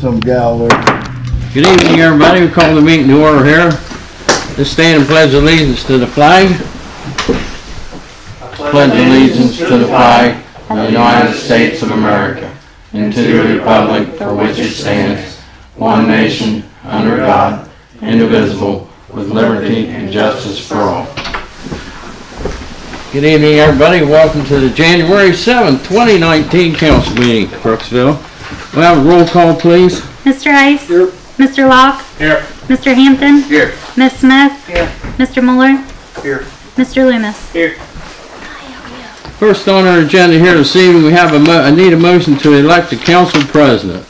some gal there. Good evening, everybody. We call the meeting to order here. Let's stand and pledge allegiance to the flag. Pledge allegiance to the flag of the United States of America and to the republic for which it stands, one nation, under God, indivisible, with liberty and justice for all. Good evening, everybody. Welcome to the January 7th, 2019 council meeting, Crooksville. We'll have a roll call, please. Mr. Ice. Here. Mr. Locke. Here. Mr. Hampton. Here. Ms. Smith. Here. Mr. Muller. Here. Mr. Loomis. Here. First on our agenda here this evening, we have I need a motion to elect the council president.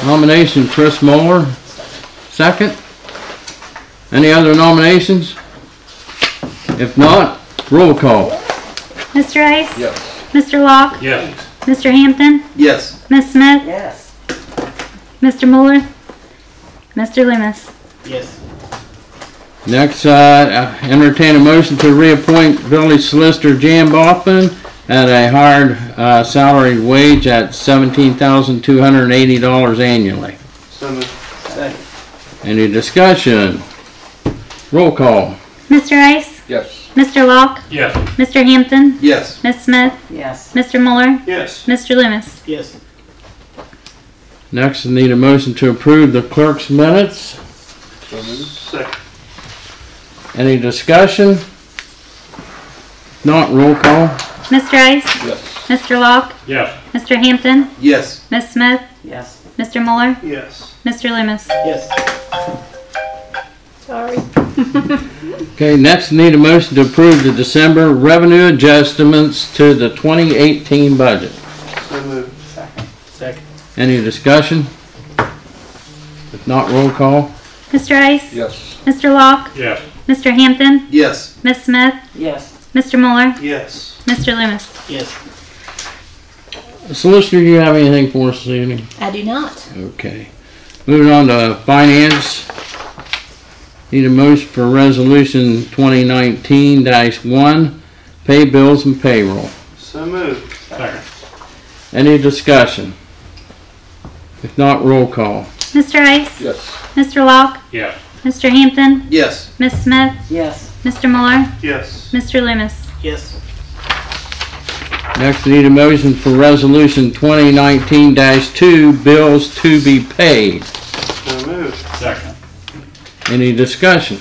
Nomination, Chris Muller. Second. Any other nominations? If not, roll call. Mr. Ice. Yes. Mr. Locke. Yes. Mr. Hampton. Yes. Ms. Smith. Yes. Mr. Muller. Mr. Loomis. Yes. Next, entertain a motion to reappoint village solicitor Jan Boffman at a higher salary wage at $17,280 annually. So moved. Second. Any discussion? Roll call. Mr. Ice. Yes. Mr. Locke. Yes. Mr. Hampton. Yes. Ms. Smith. Yes. Mr. Muller. Yes. Mr. Loomis. Yes. Next, I need a motion to approve the clerk's minutes. So moved. Second. Any discussion? Not, roll call. Mr. Ice. Yes. Mr. Locke. Yes. Mr. Hampton. Yes. Ms. Smith. Yes. Mr. Muller. Yes. Mr. Loomis. Yes. Sorry. Okay, next, I need a motion to approve the December revenue adjustments to the 2018 budget. So moved. Second. Any discussion? If not, roll call. Mr. Ice. Yes. Mr. Locke. Yes. Mr. Hampton. Yes. Ms. Smith. Yes. Mr. Muller. Yes. Mr. Loomis. Yes. Solicitor, do you have anything for us this evening? I do not. Okay. Moving on to finance. Need a motion for resolution 2019-1, pay bills and payroll. So moved. Second. Any discussion? If not, roll call. Mr. Ice. Yes. Mr. Locke. Yes. Mr. Hampton. Yes. Ms. Smith. Yes. Mr. Muller. Yes. Mr. Loomis. Yes. Next, I need a motion for resolution 2019-2, bills to be paid. So moved. Second. Any discussion?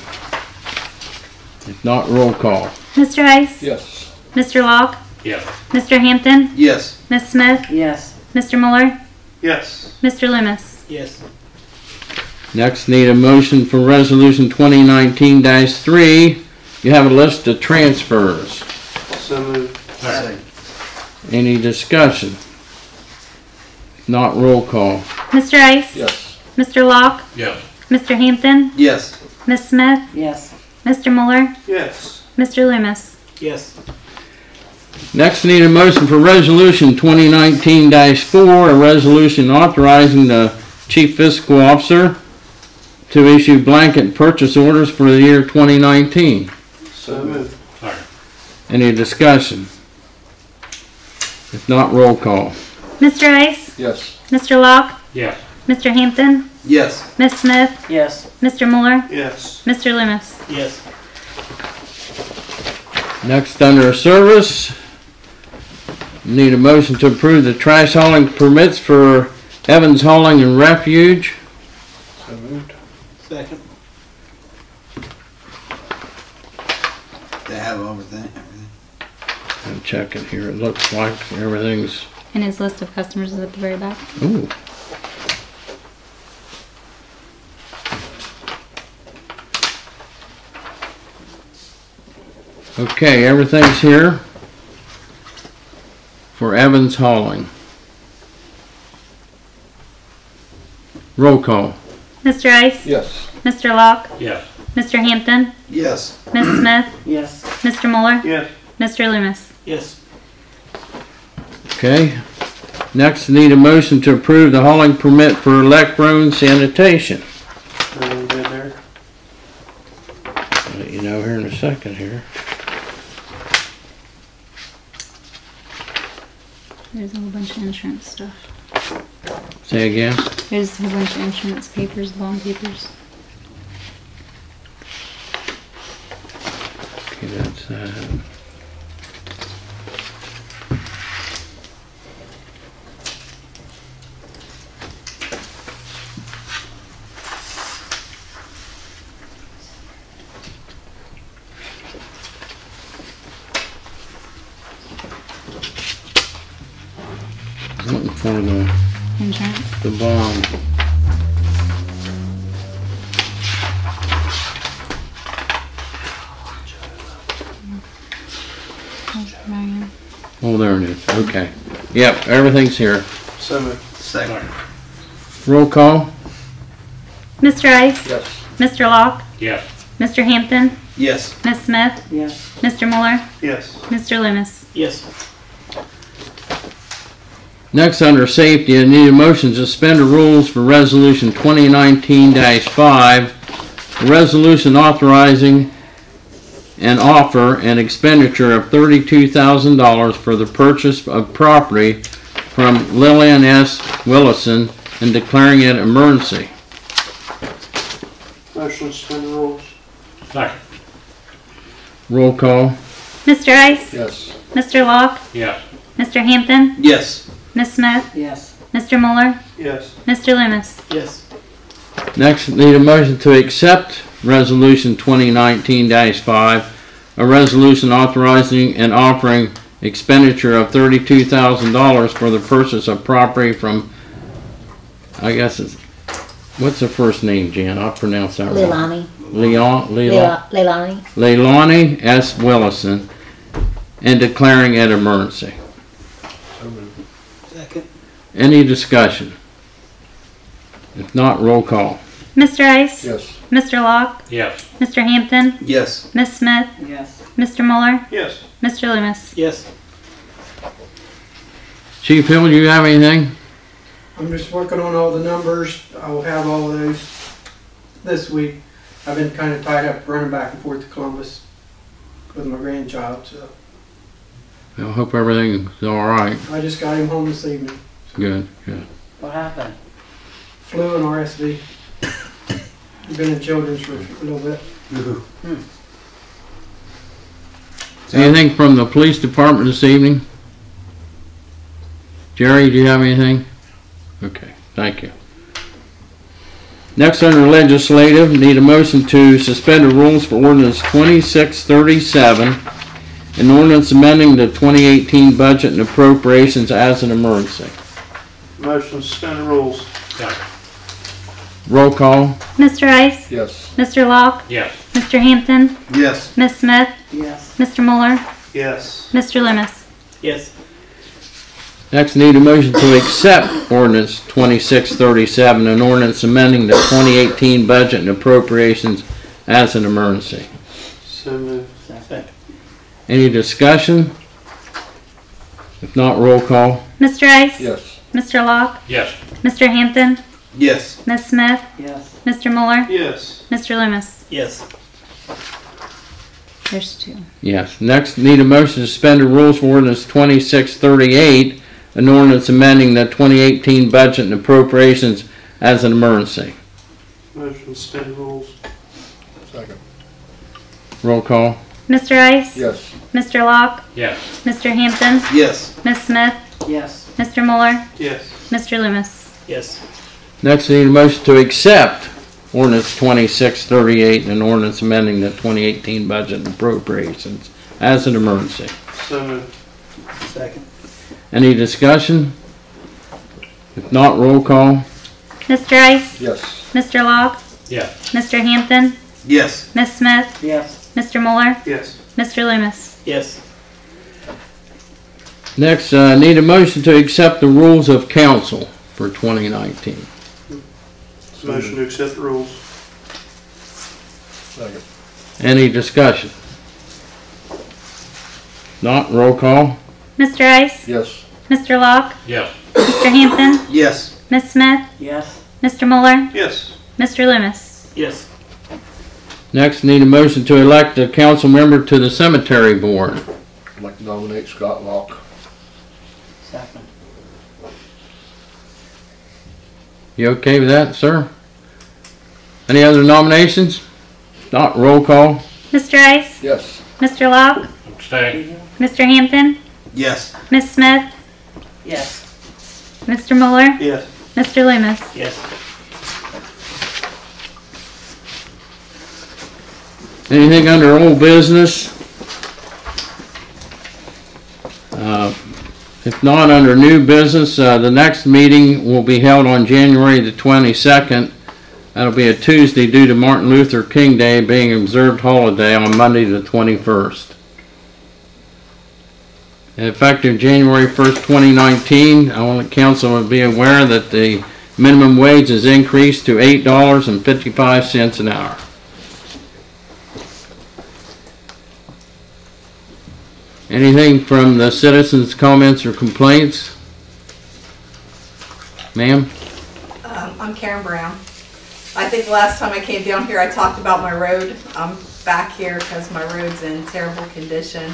If not, roll call. Mr. Ice. Yes. Mr. Locke. Yes. Mr. Hampton. Yes. Ms. Smith. Yes. Mr. Muller. Yes. Mr. Loomis. Yes. Next, need a motion for resolution 2019-3. You have a list of transfers. So moved. Second. Any discussion? If not, roll call. Mr. Ice. Yes. Mr. Locke. Yes. Mr. Hampton. Yes. Ms. Smith. Yes. Mr. Muller. Yes. Mr. Loomis. Yes. Next, need a motion for resolution 2019-4, a resolution authorizing the chief fiscal officer to issue blanket purchase orders for the year 2019. So moved. Second. Any discussion? If not, roll call. Mr. Ice. Yes. Mr. Locke. Yes. Mr. Hampton. Yes. Ms. Smith. Yes. Mr. Muller. Yes. Mr. Loomis. Yes. Next, under service, need a motion to approve the trash hauling permits for Evans Hauling and Refuge. So moved. Second. They have everything. I'm checking here. It looks like everything's. And his list of customers is at the very back. Ooh. Okay, everything's here for Evans Hauling. Roll call. Mr. Ice. Yes. Mr. Locke. Yes. Mr. Hampton. Yes. Ms. Smith. Yes. Mr. Muller. Yes. Mr. Loomis. Yes. Okay. Next, need a motion to approve the hauling permit for Elect Road Sanitation. Everything good there? I'll let you know here in a second here. There's a whole bunch of insurance stuff. Say again? There's a whole bunch of insurance papers, bond papers. Okay, that's looking for Insurance. the bond. Marion. Oh, there it is. Okay. Yep, everything's here. So moved. Second. Roll call? Mr. Ice? Yes. Mr. Locke? Yes. Mr. Hampton? Yes. Miss Smith? Yes. Mr. Muller? Yes. Mr. Loomis? Yes. Next, under safety, I need a motion to suspend the rules for resolution 2019-5, a resolution authorizing an offer and expenditure of $32,000 for the purchase of property from Lillian S. Willison and declaring it emergency. Motion to suspend the rules. Second. Roll call? Mr. Ice? Yes. Mr. Locke? Yes. Mr. Hampton? Yes. Miss Smith? Yes. Mr. Muller? Yes. Mr. Loomis? Yes. Next, need a motion to accept resolution 2019-5, a resolution authorizing and offering expenditure of $32,000 for the purchase of property from, I guess it's, what's the first name, Jan? I'll pronounce that wrong. Leilani. Leilani S. Willison, and declaring it emergency. So moved. Second. Any discussion? If not, roll call. Mr. Ice? Yes. Mr. Locke? Yes. Mr. Hampton? Yes. Miss Smith? Yes. Mr. Muller? Yes. Mr. Loomis? Yes. Chief Hill, do you have anything? I'm just working on all the numbers. I'll have all those this week. I've been kind of tied up running back and forth to Columbus with my grandchild, so I hope everything is all right. I just got him home this evening. Good, good. What happened? Flu and RSV. Been in children's for a little bit. Anything from the police department this evening? Jerry, do you have anything? Okay, thank you. Next, under legislative, need a motion to suspend the rules for ordinance 2637, an ordinance amending the 2018 budget and appropriations as an emergency. Motion to suspend the rules. Second. Roll call. Mr. Ice? Yes. Mr. Locke? Yes. Mr. Hampton? Yes. Miss Smith? Yes. Mr. Muller? Yes. Mr. Loomis? Yes. Next, need a motion to accept ordinance 2637, an ordinance amending the 2018 budget and appropriations as an emergency. So moved. Second. Any discussion? If not, roll call. Mr. Ice? Yes. Mr. Locke? Yes. Mr. Hampton? Yes. Miss Smith? Yes. Mr. Muller? Yes. Mr. Loomis? Yes. There's two. Yes. Next, need a motion to suspend the rules for ordinance 2638, an ordinance amending the 2018 budget and appropriations as an emergency. Motion to suspend the rules. Second. Roll call. Mr. Ice? Yes. Mr. Locke? Yes. Mr. Hampton? Yes. Miss Smith? Yes. Mr. Muller? Yes. Mr. Loomis? Yes. Next, need a motion to accept ordinance 2638, an ordinance amending the 2018 budget and appropriations as an emergency. So moved. Second. Any discussion? If not, roll call. Mr. Ice? Yes. Mr. Locke? Yes. Mr. Hampton? Yes. Miss Smith? Yes. Mr. Muller? Yes. Mr. Loomis? Yes. Next, need a motion to accept the rules of council for 2019. Motion to accept the rules. Second. Any discussion? Not, roll call. Mr. Ice? Yes. Mr. Locke? Yes. Mr. Hampton? Yes. Miss Smith? Yes. Mr. Muller? Yes. Mr. Loomis? Yes. Next, need a motion to elect a council member to the cemetery board. I'd like to nominate Scott Locke. Second. You okay with that, sir? Any other nominations? Not roll call. Mr. Rice? Yes. Mr. Locke? Abstain. Mr. Hampton? Yes. Ms. Smith? Yes. Mr. Mueller? Yes. Mr. Loomis? Yes. Anything under old business? If not, under new business, the next meeting will be held on January the 22nd. That'll be a Tuesday due to Martin Luther King Day being observed holiday on Monday the 21st. And effective January 1st, 2019, I want the council to be aware that the minimum wage is increased to $8.55 an hour. Anything from the citizens' comments or complaints? Ma'am? I'm Karen Brown. I think last time I came down here I talked about my road. I'm back here because my road's in terrible condition.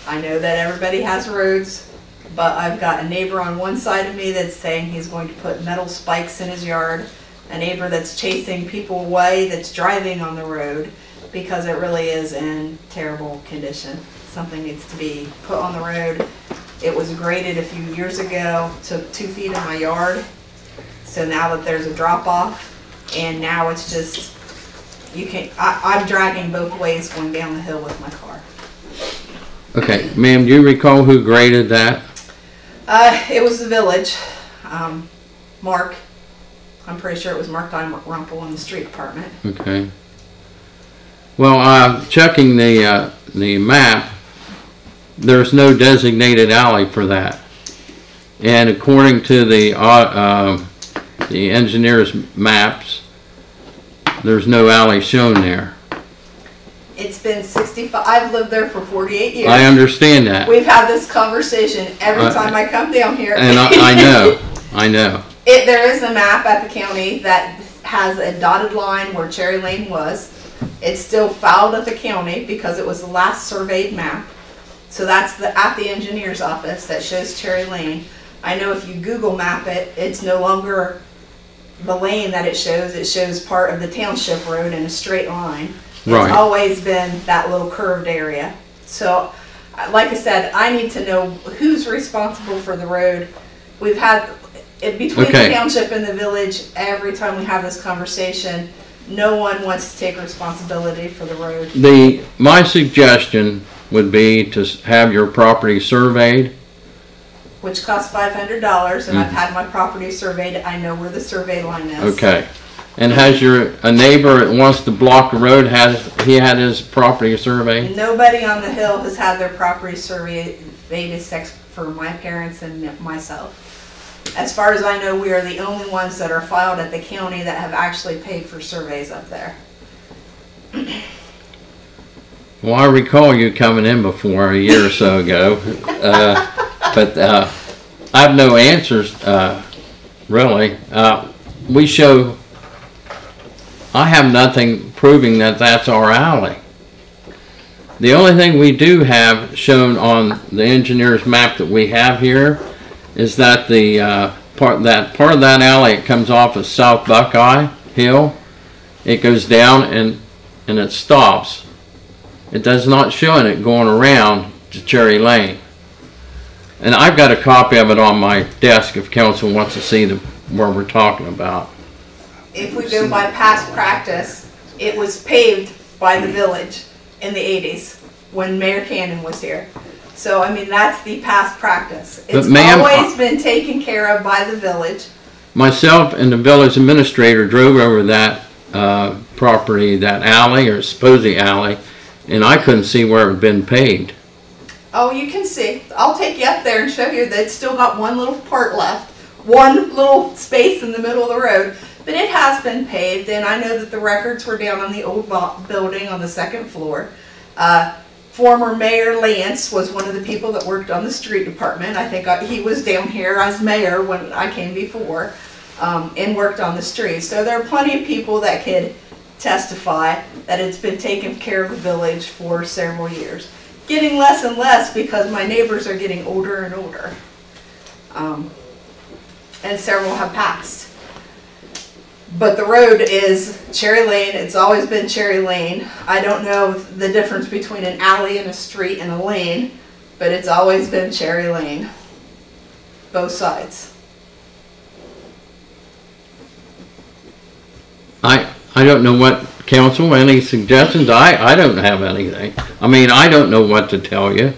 I know that everybody has roads, but I've got a neighbor on one side of me that's saying he's going to put metal spikes in his yard, a neighbor that's chasing people away that's driving on the road because it really is in terrible condition. Something needs to be put on the road. It was graded a few years ago, took 2 feet in my yard. So now that there's a drop off, and now it's just, you can't, I'm dragging both ways going down the hill with my car. Okay, ma'am, do you recall who graded that? It was the village, Mark. I'm pretty sure it was Mark Rumpel in the street department. Okay. Well, checking the map, there's no designated alley for that. And according to the engineer's maps, there's no alley shown there. It's been 65, I've lived there for 48 years. I understand that. We've had this conversation every time I come down here. And I know. There is a map at the county that has a dotted line where Cherry Lane was. It's still filed at the county because it was the last surveyed map. So that's at the engineer's office that shows Cherry Lane. I know if you Google map it, it's no longer the lane that it shows part of the township road in a straight line. Right. It's always been that little curved area. So, like I said, I need to know who's responsible for the road. We've had, between the township and the village, every time we have this conversation, no one wants to take responsibility for the road. My suggestion would be to have your property surveyed. Which costs $500, and I've had my property surveyed. I know where the survey line is. Okay. And has a neighbor that wants to block the road, he had his property surveyed? Nobody on the hill has had their property surveyed except for my parents and myself. As far as I know, we are the only ones that are filed at the county that have actually paid for surveys up there. Well, I recall you coming in before a year or so ago, but I have no answers, really. I have nothing proving that that's our alley. The only thing we do have shown on the engineer's map that we have here is that part of that alley, it comes off of South Buckeye Hill. It goes down and it stops. It does not show it going around to Cherry Lane. And I've got a copy of it on my desk if council wants to see where we're talking about. If we go by past practice, it was paved by the village in the 80s when Mayor Cannon was here. So, I mean, that's the past practice. It's always been taken care of by the village. Myself and the village administrator drove over that property, that alley, or supposed alley, and I couldn't see where it had been paved. Oh, you can see. I'll take you up there and show you that it's still got one little part left, one little space in the middle of the road. But it has been paved, and I know that the records were down on the old building on the second floor. Former Mayor Lance was one of the people that worked on the street department. I think he was down here as mayor when I came before and worked on the streets. So there are plenty of people that could testify that it's been taking care of the village for several years. Getting less and less because my neighbors are getting older and older. And several have passed. But the road is Cherry Lane. It's always been Cherry Lane. I don't know the difference between an alley and a street and a lane, but it's always been Cherry Lane. Both sides. I don't know what, council, any suggestions? I don't have anything. I mean, I don't know what to tell you.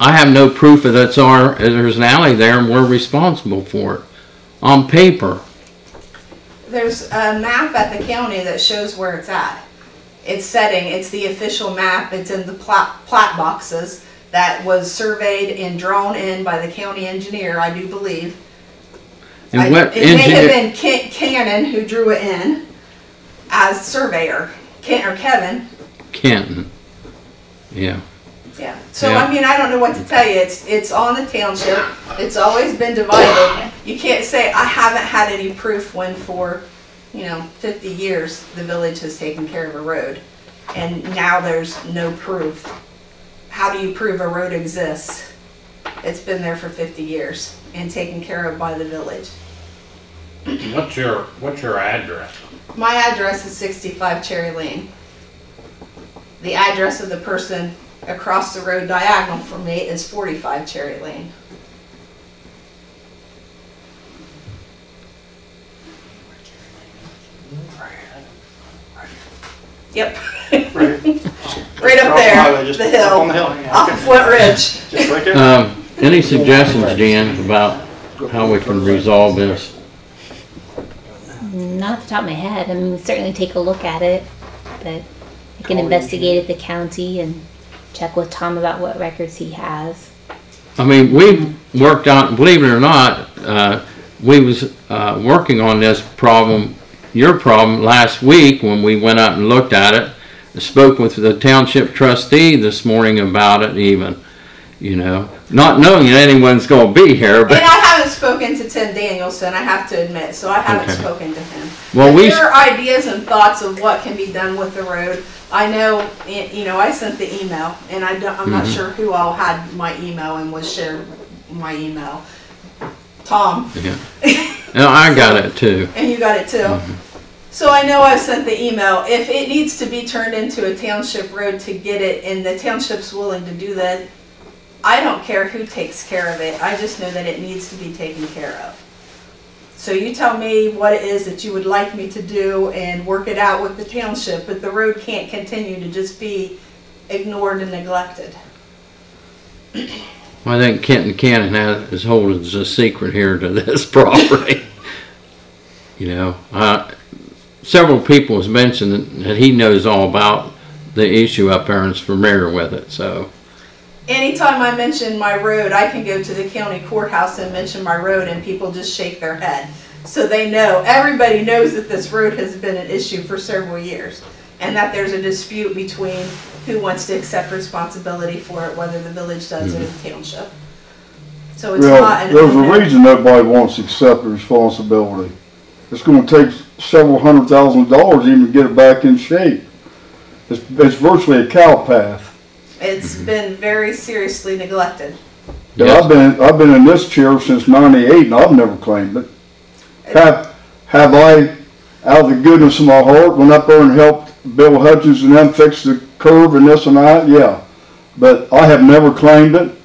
I have no proof that there's an alley there and we're responsible for it. On paper. There's a map at the county that shows where it's at. It's setting, it's the official map, it's in the plat boxes that was surveyed and drawn in by the county engineer, I do believe. And what it may have been Cannon who drew it in as surveyor. Kevin. Kenton. Yeah. Yeah. So Yeah. I mean, I don't know what to tell you. It's on the township. It's always been divided. You can't say I haven't had any proof when for, 50 years the village has taken care of a road, and now there's no proof. How do you prove a road exists? It's been there for 50 years and taken care of by the village. What's your address? My address is 65 Cherry Lane. The address of the person across the road diagonal from me is 45 Cherry Lane. Yep. Right up there, the hill, on the hill. off of Flint Ridge. Just right there. Any suggestions, Dan, about how we can resolve this? Not off the top of my head. I mean, we certainly take a look at it, but I can investigate at the county and check with Tom about what records he has. I mean, we worked on, believe it or not, we was working on this problem, your problem, last week when we went out and looked at it. I spoke with the township trustee this morning about it even, not knowing that anyone's going to be here. But And I haven't spoken to Tim Danielson, I have to admit, so I haven't spoken to him. Well, But there are ideas and thoughts of what can be done with the road. I know, I sent the email, and I'm not sure who all had my email and was shared my email. Tom. Yeah. No, I got it too. And you got it too. So I know I've sent the email. If it needs to be turned into a township road to get it, and the township's willing to do that, I don't care who takes care of it. I just know that it needs to be taken care of. So you tell me what it is that you would like me to do and work it out with the township, but the road can't continue to just be ignored and neglected. I think Kenton Cannon is holding a secret here to this property. Several people has mentioned that he knows all about the issue up there and is familiar with it, so. Anytime I mention my road, I can go to the county courthouse and mention my road and people just shake their head. So they know, everybody knows that this road has been an issue for several years and that there's a dispute between who wants to accept responsibility for it, whether the village does it or the township. So it's not an there's a reason nobody wants to accept the responsibility. It's going to take several $100,000 even to get it back in shape. It's virtually a cow path. It's been very seriously neglected. Yeah, I've been in this chair since '98 and I've never claimed it. Have I, out of the goodness of my heart, went up there and helped Bill Hutchins and them fix the curb and this and that? Yeah. But I have never claimed it.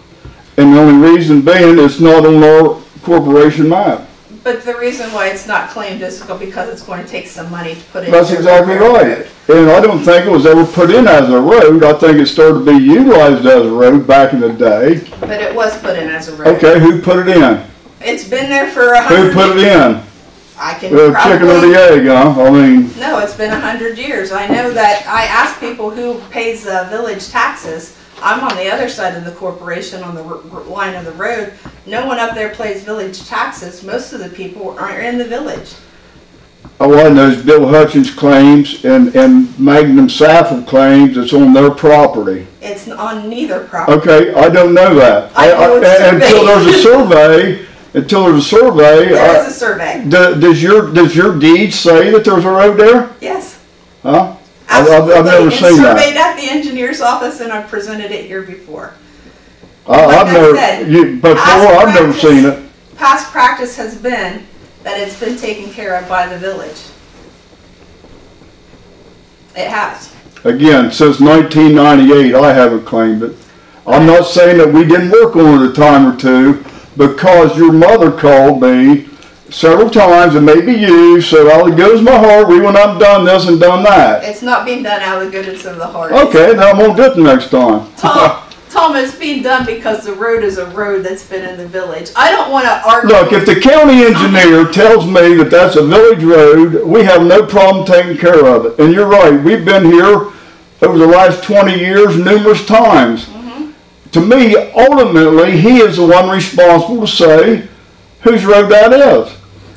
And the only reason being it's not on our corporation map. But the reason why it's not claimed is because it's going to take some money to put it. That's exactly right. And I don't think it was ever put in as a road. I think it started to be utilized as a road back in the day. But it was put in as a road. Okay, who put it in? It's been there for 100 Who put it in? I can The chicken or the egg, huh? I mean, No, it's been 100 years. I know that I ask people who pays village taxes. I'm on the other side of the corporation on the line of the road. No one up there pays village taxes. Most of the people aren't in the village. all I know is Bill Hutchins claims and Magnum Saffel claims it's on their property. It's on neither property. Okay, I don't know that. I know it's until there's a survey. There is a survey. Does your deed say that there's a road there? Yes. Huh? Absolutely. I've never It's seen that. surveyed at the engineer's office, and I've presented it here before. I've I never, said, before, I've never practice- seen it. Past practice has been that it's been taken care of by the village. It has. Again, since 1998, I haven't claimed it. I'm not saying that we didn't work on it a time or two, because your mother called me several times, and maybe you said, "All it goes my heart, we went up and done this and done that." It's not being done out of the goodness of the heart. Okay, now I'm gonna do it the next time. Tom, it's being done because the road is a road that's been in the village. I don't want to argue. Look, if the county engineer tells me that that's a village road, we have no problem taking care of it. And you're right, we've been here over the last 20 years numerous times. To me, ultimately, he is the one responsible to say whose road that is.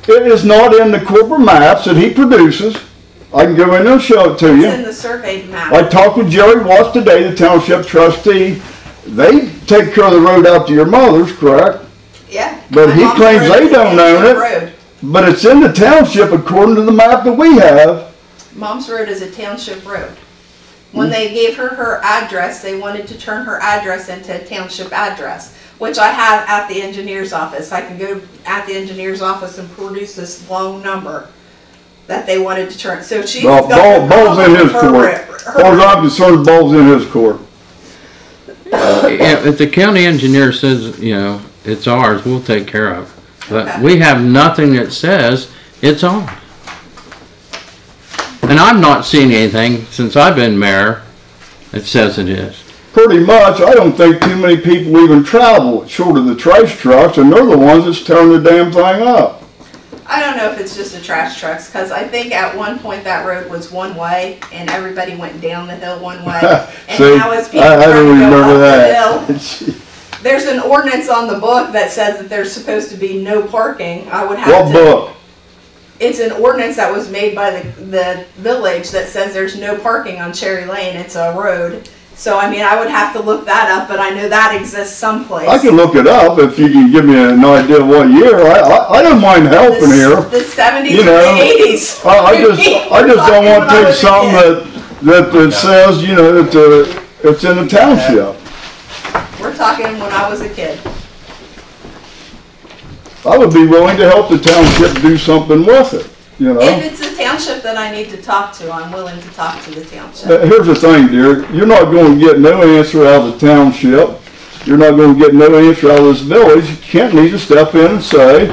It is not in the corporate maps that he produces. I can go in there and show it to you. It's in the surveyed map. I talked with Jerry Watts today, the township trustee. They take care of the road out to your mother's, correct? Yeah. But My he mom's claims road they is a don't own township it. road. But it's in the township according to the map that we have. Mom's road is a township road. When they gave her her address, they wanted to turn her address into a township address, which I have at the engineer's office. I can go at the engineer's office and produce this long number that they wanted to turn. So she's Well, got the ball's in problem his with court. As far as I'm concerned, the ball's in his court. If the county engineer says, you know, it's ours, we'll take care of it. But Okay. we have nothing that says it's ours. And I've not seen anything since I've been mayor that says it is. Pretty much, I don't think too many people even travel short of the trash trucks, and they're the ones that's tearing the damn thing up. I don't know if it's just the trash trucks, because I think at one point that road was one way, and everybody went down the hill one way. And See, now it's people I trying don't to go remember up the that. hill. There's an ordinance on the book that says that there's supposed to be no parking. I would have What to. book? It's an ordinance that was made by the village that says there's no parking on Cherry Lane. It's a road. So, I mean, I would have to look that up, but I know that exists someplace. I can look it up if you can give me an idea of what year. I don't mind helping here. The 70s You know, and the 80s. I just don't want to take something that says, you know, that it's in the township. We're talking when I was a kid. I would be willing to help the township do something with it, you know. If it's the township that I need to talk to, I'm willing to talk to the township. Here's the thing, dear. You're not going to get no answer out of the township. You're not going to get no answer out of this village. Kent needs to step in and say,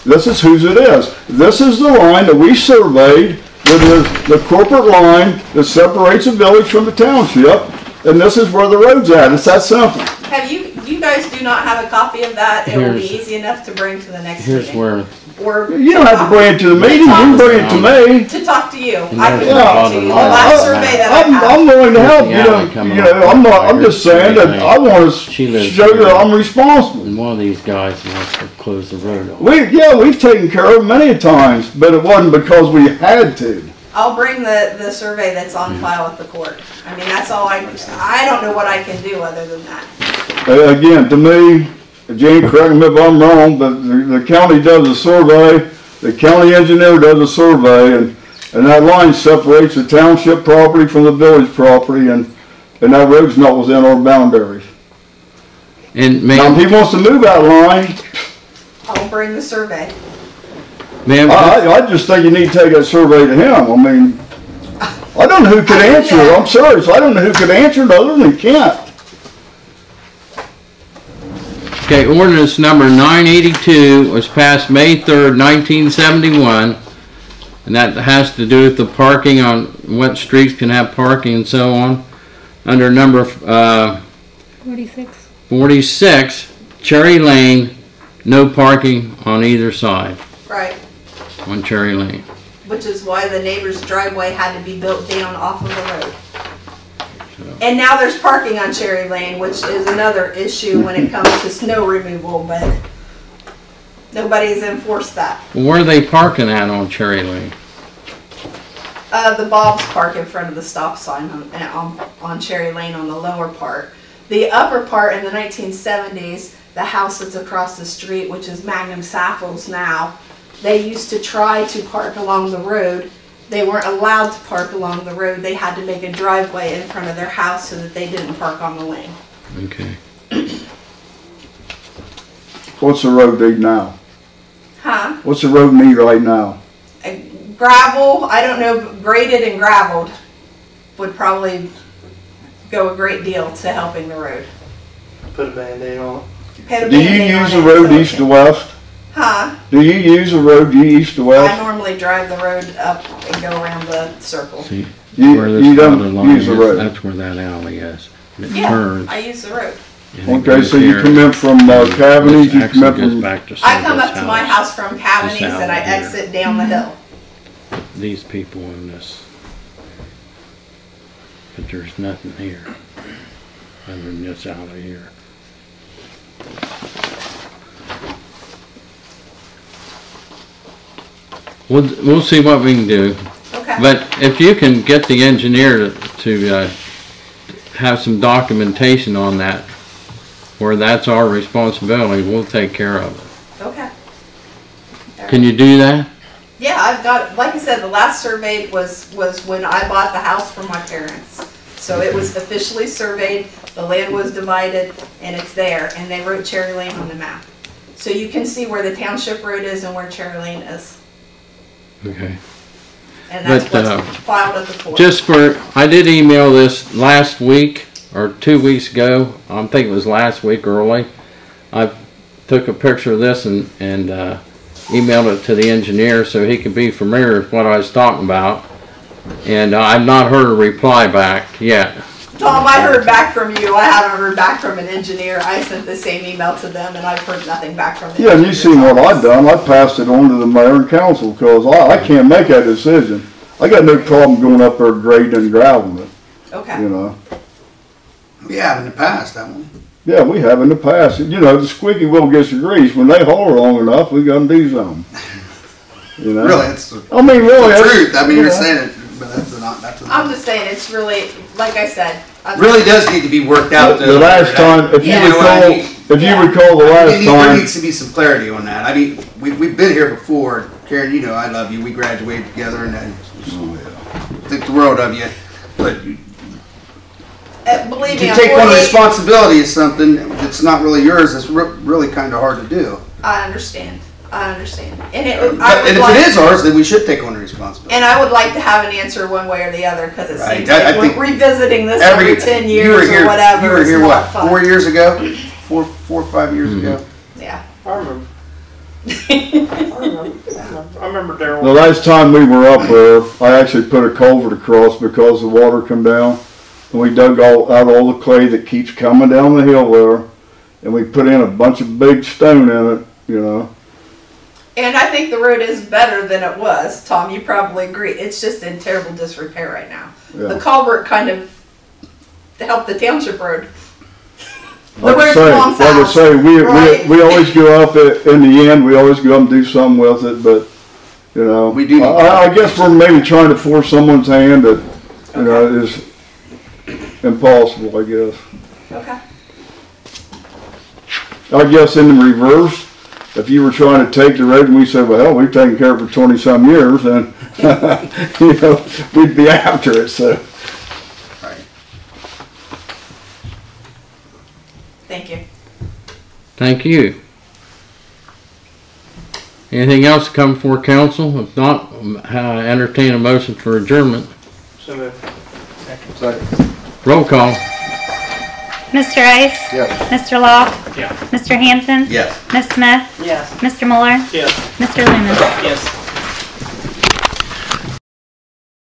this is whose it is. This is the line that we surveyed, that is the corporate line that separates the village from the township, and this is where the road's at. It's that simple. Have you guys do not have a copy of that? It will be Here's- easy enough to bring to the next Here's meeting. where, Or You don't have to bring it to the meeting. You can bring it to me. to talk to you. And I can there's bring the it to bottom you. The line. last survey that I I'm have. willing to help. Here's the alley coming I'm up. just saying that I want to She lives show here. that I'm responsible. and one of these guys wants to close the road off. We've taken care of it many times, but it wasn't because we had to. I'll bring the survey that's on file at the court. I mean, that's all I don't know what I can do other than that. Again, to me, Jane, correct me if I'm wrong, but the county does a survey, the county engineer does a survey, and that line separates the township property from the village property, and that road's not within our boundaries. And Now, if ma'am, he wants to move that line, I'll bring the survey. ma'am, I just think you need to take that survey to him. I mean, I don't know who could answer it. I'm serious. I don't know who could answer it other than Kent. okay, ordinance number 982 was passed May 3rd, 1971. And that has to do with the parking on what streets can have parking and so on. Under number 46, Cherry Lane, no parking on either side Right. on Cherry Lane. Which is why the neighbor's driveway had to be built down off of the road. And now there's parking on Cherry Lane, which is another issue when it comes to snow removal, but nobody's enforced that. Where are they parking at on Cherry Lane? The Bob's park in front of the stop sign on Cherry Lane on the lower part. The upper part in the 1970s, the house that's across the street, which is Magnum Saffels now, they used to try to park along the road. They weren't allowed to park along the road. They had to make a driveway in front of their house so that they didn't park on the lane. Okay. what's the road need now? Huh? What's the road need right now? Gravel, I don't know, graded and gravelled would probably go a great deal to helping the road. Put a Band-Aid on it. Put a Do you Band-Aid on use it the road so it east to can- west? Huh? Do you use the road east to I west? normally drive the road up and go around the circle. See, You, where this you dotted don't line use the is, road. that's where that alley is. And it Yeah, turns. I use the road. and it Okay, goes so you here. come in from Cavanagh, This you come actually in goes from, back to I come Sylvia's up to my house from Cavanagh and I alley here. exit down the hill. These people in this. But there's nothing here. Other than this alley here. We'll see what we can do. Okay. But if you can get the engineer to have some documentation on that, where that's our responsibility, we'll take care of it. Okay. Can you do that? Yeah, I've got, like I said, the last survey was when I bought the house from my parents. So it was officially surveyed, the land was divided, and it's there, and they wrote Cherry Lane on the map. So you can see where the township road is and where Cherry Lane is. Okay. And that's But, what's filed at the court. I did email this last week, or 2 weeks ago, I think it was last week early. I took a picture of this and emailed it to the engineer so he could be familiar with what I was talking about. And I've not heard a reply back yet. Tom, I heard back from you. I haven't heard back from an engineer. I sent the same email to them and I've heard nothing back from them. yeah, and you seen what I done, I passed it on to the mayor and council, because I can't make that decision. I got no problem going up there grading and graveling it, Okay. you know. We have in the past, haven't we? Yeah, we have in the past. You know, the squeaky wheel gets the grease. When they hold long enough, we got to do something. You know? Really, it's the I mean, really, that's- truth. I mean, you you're know. saying it, but that's I'm just saying, it's really, like I said. really does need to be worked out. The last time, if you Yeah. recall, the last There time, needs to be some clarity on that. I mean, we've been here before. Karen, you know I love you. We graduated together, and I think the world of you. But Believe to me, I'm take on 48. responsibility is something that's not really yours. It's really kind of hard to do. I understand. And And if it is ours, then we should take on the responsibility. And I would like to have an answer one way or the other, because it Right. seems I like think we're revisiting this every 10 you were years here, or whatever. You were It's here not what? fun. 4 years ago? 4 or 5 years ago. Yeah. I remember. I remember the Daryl. last time we were up there, I actually put a culvert across because the water come down. And we dug out all the clay that keeps coming down the hill there. And we put in a bunch of big stone in it, you know. And I think the road is better than it was. Tom, you probably agree. It's just in terrible disrepair right now. Yeah. The culvert kind of helped the township road. Like I road's say, mom's like I house, say, right? we always go up in the end, we always go up and do something with it, but, you know. We do need I guess we're maybe trying to force someone's hand that, you know, is impossible, I guess. Okay. I guess in the reverse, if you were trying to take the road and we said, well, hell, we've taken care of it for 20-some years, then, you know, we'd be after it, so. Right. Thank you. Thank you. Anything else to come before council? If not, entertain a motion for adjournment. So moved. Roll call. Mr. Rice? Yes. Mr. Locke? Yeah. Mr. Hampton? Yes. Ms. Smith? Yes. Mr. Muller? Yes. Mr. Loomis? Yes.